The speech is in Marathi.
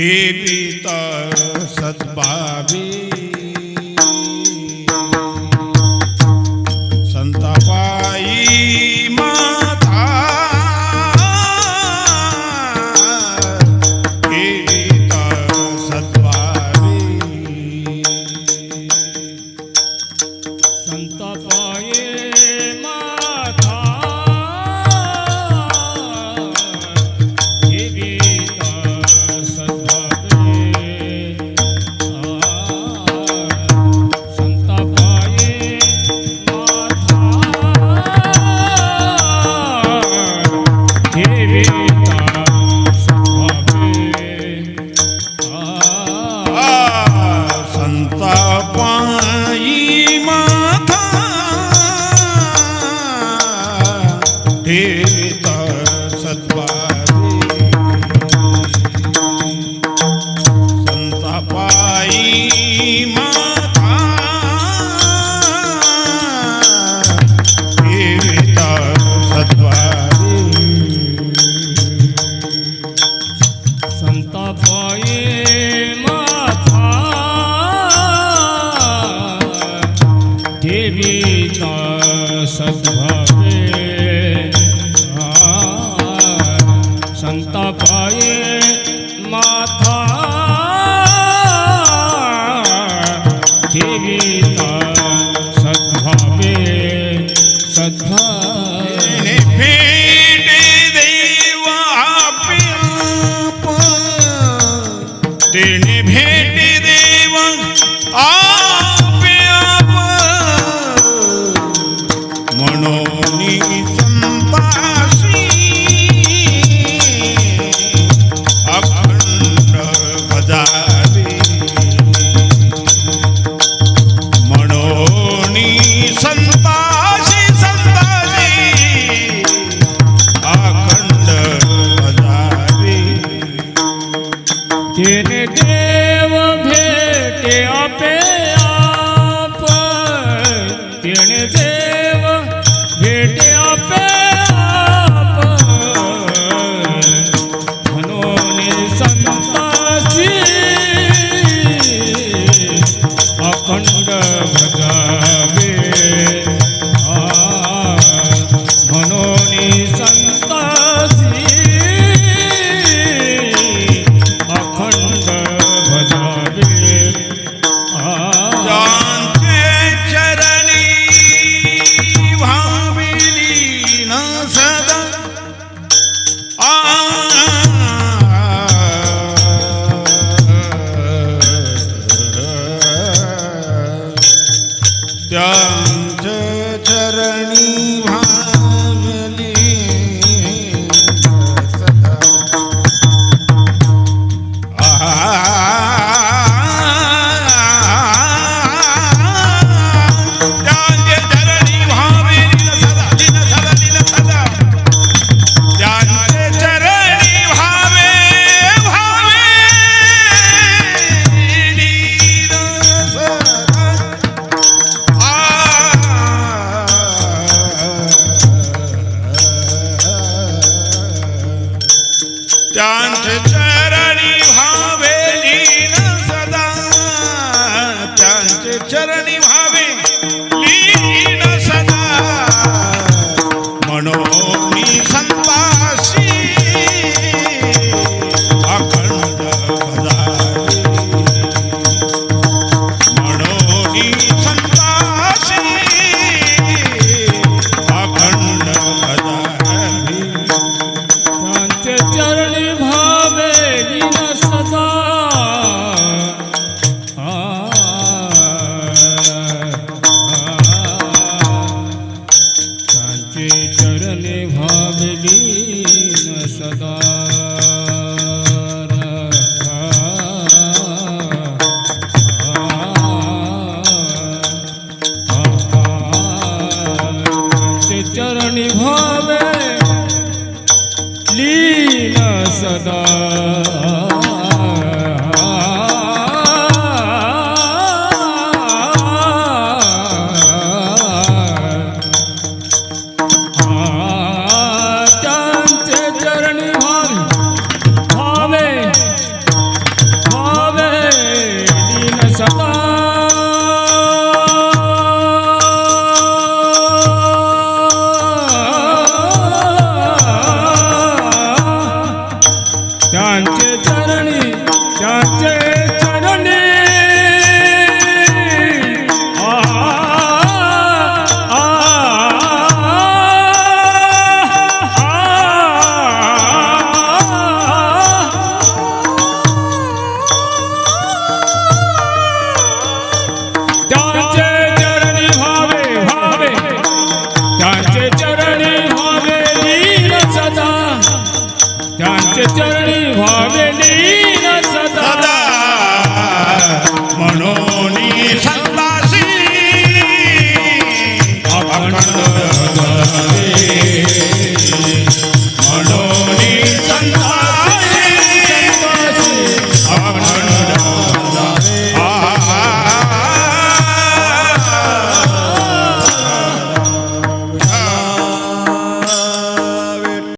ठेवित सद्भावी संतापायी माता ठेवित सद्भावी संतापाये माता ठेवित सद्भावे संतापाये माता ठेवित सद्भावे संतापायी माता ठेवित सद्भावी संतापायी माता ठेवित सद्भावी संतापाये माता ठेवित सद्भावे संतापाये माता ठेवित सद्भावे सद्भावे भेट देव आप्याप तेने भेट देव आप्याप मनोनी संतासी अखंड भजावी मनोनी संतासी अखंड भजावी तेने देव भेटे आपे आप तेने देव भेटे आपे आप मनोनी संतासी अखंड भजावे मनोनी संतासी अखंड भजावे ज्यांचे चरणी भाविली न सदा त्यांचे चरणी भाविली न सदा त्यांचे चरणी भाविली न सदा लीन सदा लीन सदा त्यांचे चरणी भावे भाविली न सदा त्यांचे चरणी भावे लीन सदा त्यांचे चरणी भावे लीन सदा मनोनी संतासी अखंड भजावी मनोनी संतासी अखंड भजावी त्यांचे चरणी भावे लीन सदा त्यांचे चरणी भावे लीन सदा त्यांचे चरणी भावे लीन सदा चरणी